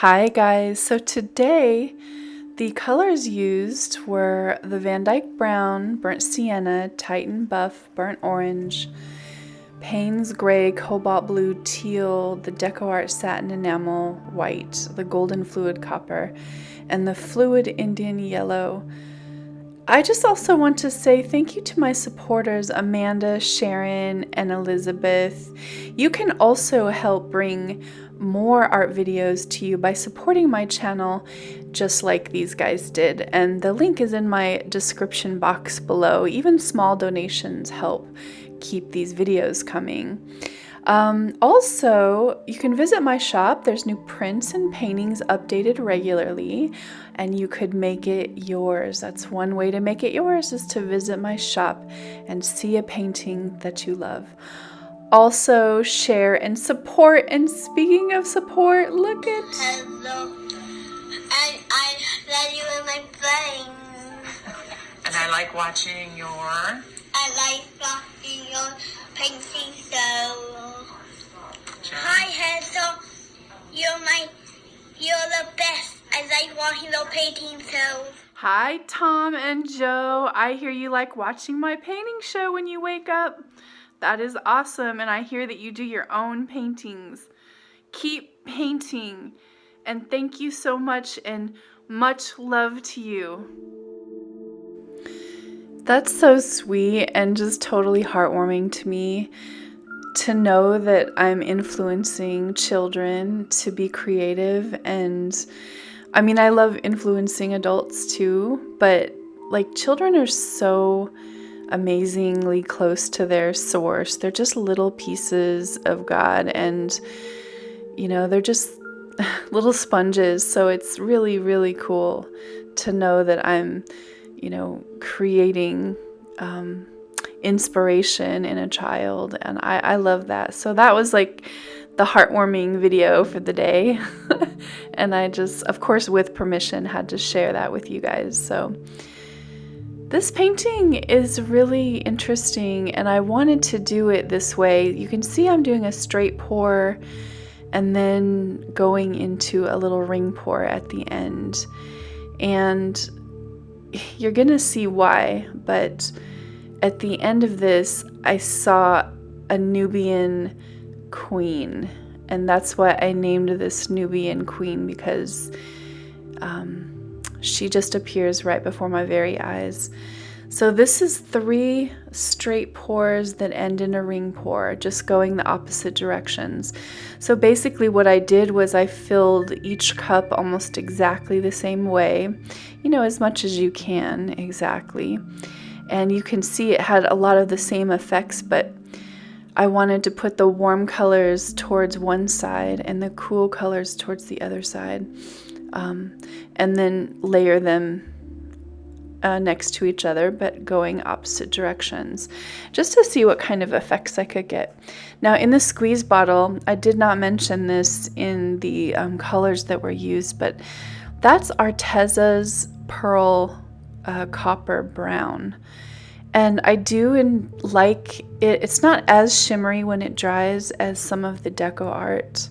Hi guys, so today the colors used were the Van Dyke Brown, Burnt Sienna, Titan Buff, Burnt Orange, Payne's Gray, Cobalt Blue, Teal, the DecoArt Satin Enamel White, the Golden Fluid Copper, and the Fluid Indian Yellow. I just also want to say thank you to my supporters Amanda, Sharon, and Elizabeth. You can also help bring more art videos to you by supporting my channel just like these guys did, and the link is in my description box below. Even small donations help keep these videos coming. Also, you can visit my shop. There's new prints and paintings updated regularly, and you could make it yours. That's one way to make it yours, is to visit my shop and see a painting that you love. Also, share and support. And speaking of support, look at... Hello. And I love you in my brain. And I like watching your... I like watching your painting show. Hi, Hazel. You're the best. I like watching your painting show. Hi, Tom and Joe. I hear you like watching my painting show when you wake up. That is awesome, and I hear that you do your own paintings. Keep painting, and thank you so much, and much love to you. That's so sweet and just totally heartwarming to me to know that I'm influencing children to be creative. And I mean, I love influencing adults too, but like, children are so amazingly close to their source. They're just little pieces of God, and you know, they're just little sponges. So it's really, really cool to know that I'm, you know, creating inspiration in a child, and I love that. So that was like the heartwarming video for the day. And I just, of course, with permission, had to share that with you guys. So this painting is really interesting, and I wanted to do it this way. You can see I'm doing a straight pour and then going into a little ring pour at the end. And you're gonna see why, but at the end of this, I saw a Nubian Queen, and that's why I named this Nubian Queen, because she just appears right before my very eyes. So this is 3 straight pours that end in a ring pour, just going the opposite directions. So basically what I did was I filled each cup almost exactly the same way, you know, as much as you can exactly. And you can see it had a lot of the same effects, but I wanted to put the warm colors towards one side and the cool colors towards the other side, and then layer them next to each other, but going opposite directions, just to see what kind of effects I could get. Now in the squeeze bottle, I did not mention this in the colors that were used, but that's Arteza's Pearl Copper Brown. And I do like it. It's not as shimmery when it dries as some of the DecoArt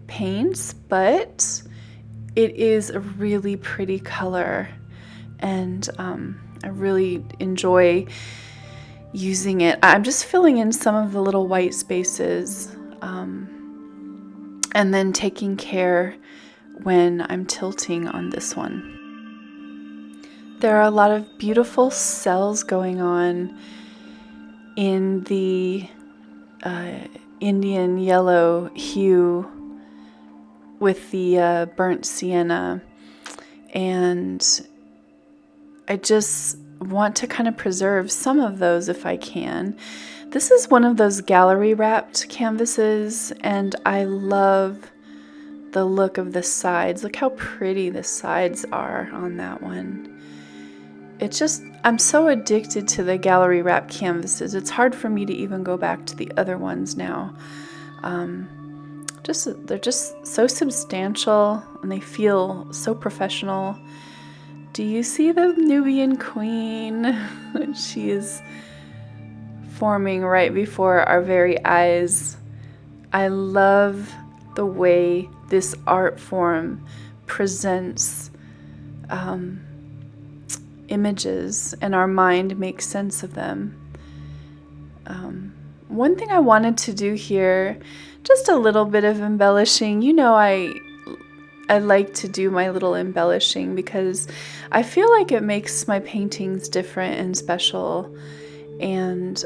paints, but it is a really pretty color, and I really enjoy using it. I'm just filling in some of the little white spaces, and then taking care when I'm tilting on this one. There are a lot of beautiful cells going on in the Indian yellow hue with the burnt sienna, and I just want to kind of preserve some of those if I can. This is one of those gallery wrapped canvases, and I love the look of the sides. Look how pretty the sides are on that one. It's just, I'm so addicted to the gallery wrap canvases. It's hard for me to even go back to the other ones now. They're just so substantial, and they feel so professional. Do you see the Nubian Queen? She is forming right before our very eyes. I love the way this art form presents images and our mind makes sense of them. One thing I wanted to do here, just a little bit of embellishing. You know, I like to do my little embellishing because I feel like it makes my paintings different and special. And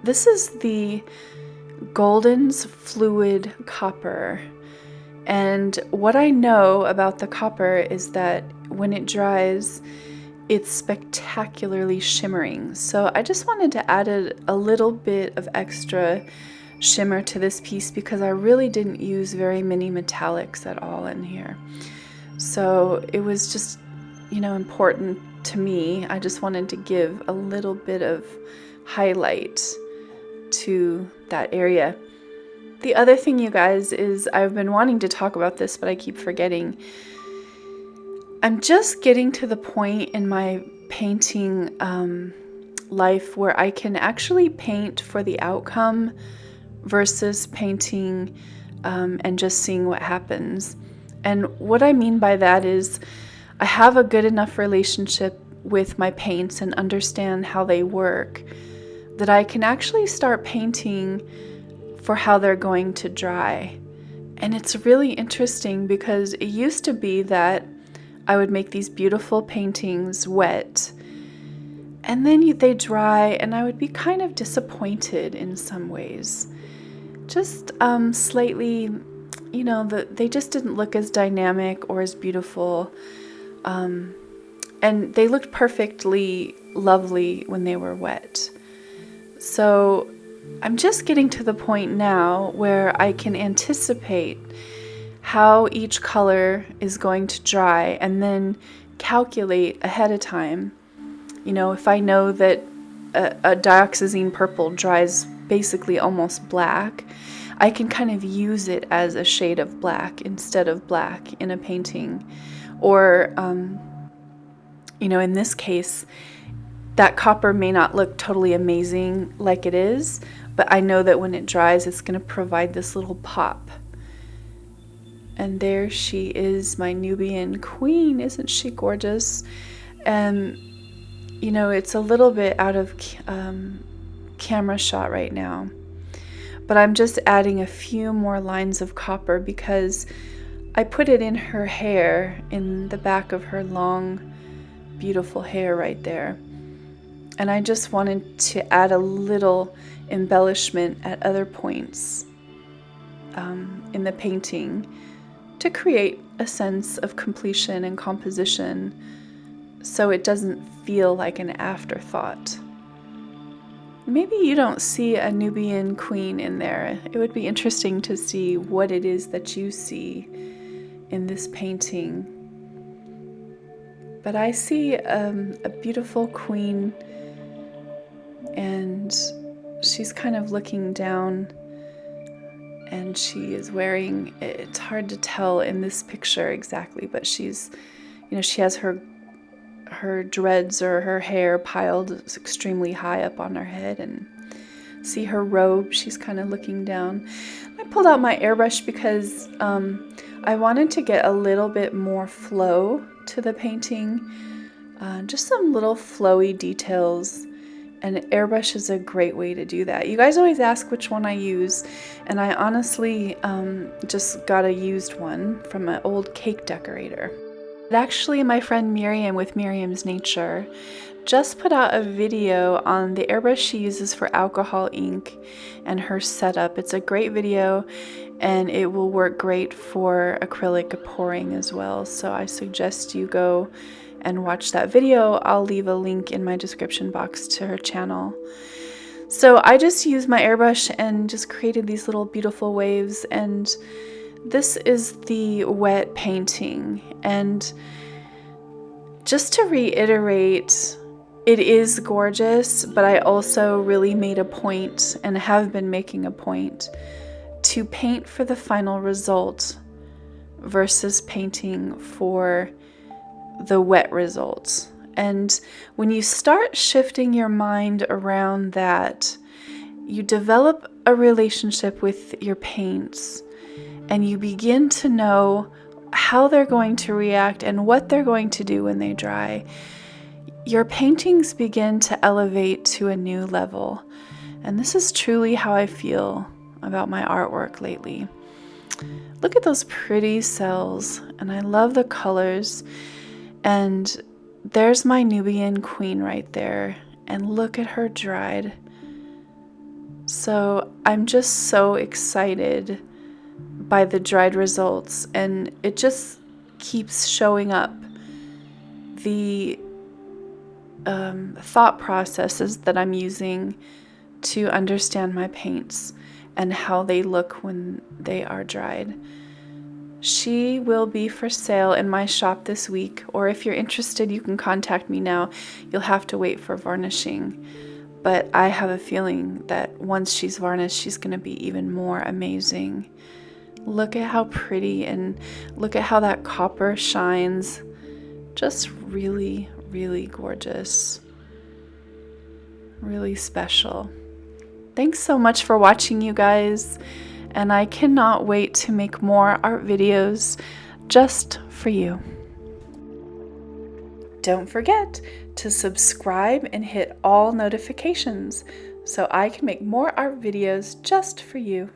this is the Golden's Fluid Copper. And what I know about the copper is that when it dries, it's spectacularly shimmering. So I just wanted to add a little bit of extra shimmer to this piece because I really didn't use very many metallics at all in here. So it was just, you know, important to me. I just wanted to give a little bit of highlight to that area. The other thing, you guys, is I've been wanting to talk about this, but I keep forgetting. I'm just getting to the point in my painting life where I can actually paint for the outcome versus painting and just seeing what happens. And what I mean by that is I have a good enough relationship with my paints and understand how they work that I can actually start painting for how they're going to dry. And it's really interesting because it used to be that I would make these beautiful paintings wet, and then they dry, and I would be kind of disappointed in some ways. Just slightly, you know, they just didn't look as dynamic or as beautiful. And they looked perfectly lovely when they were wet. So I'm just getting to the point now where I can anticipate how each color is going to dry and then calculate ahead of time. You know, if I know that a dioxazine purple dries basically almost black, I can kind of use it as a shade of black instead of black in a painting. Or, you know, in this case, that copper may not look totally amazing like it is, but I know that when it dries, it's going to provide this little pop. And there she is, my Nubian Queen. Isn't she gorgeous? And, you know, it's a little bit out of camera shot right now. But I'm just adding a few more lines of copper because I put it in her hair, in the back of her long, beautiful hair right there. And I just wanted to add a little embellishment at other points in the painting to create a sense of completion and composition so it doesn't feel like an afterthought. Maybe you don't see a Nubian Queen in there. It would be interesting to see what it is that you see in this painting. But I see a beautiful queen, and she's kind of looking down, and she is wearing, it's hard to tell in this picture exactly, but she's, you know, she has her dreads or her hair piled extremely high up on her head, and see her robe, she's kind of looking down. I pulled out my airbrush because I wanted to get a little bit more flow to the painting, just some little flowy details. And airbrush is a great way to do that. You guys always ask which one I use, and I honestly just got a used one from an old cake decorator. But actually, my friend Miriam with Miriam's Nature just put out a video on the airbrush she uses for alcohol ink and her setup. It's a great video, and it will work great for acrylic pouring as well. So I suggest you go and watch that video. I'll leave a link in my description box to her channel. So I just used my airbrush and just created these little beautiful waves, and this is the wet painting. And just to reiterate, it is gorgeous, but I also really made a point, and have been making a point, to paint for the final result versus painting for the wet results. And when you start shifting your mind around that, you develop a relationship with your paints, and you begin to know how they're going to react and what they're going to do when they dry, your paintings begin to elevate to a new level. And this is truly how I feel about my artwork lately. Look at those pretty cells, and I love the colors. And there's my Nubian Queen right there, and look at her dried. So I'm just so excited by the dried results, and it just keeps showing up. The thought processes that I'm using to understand my paints and how they look when they are dried. She will be for sale in my shop this week, or if you're interested, you can contact me now. You'll have to wait for varnishing, but I have a feeling that once she's varnished, she's going to be even more amazing. Look at how pretty, and look at how that copper shines. Just really, really gorgeous. Really special. Thanks so much for watching, you guys, and I cannot wait to make more art videos just for you. Don't forget to subscribe and hit all notifications so I can make more art videos just for you.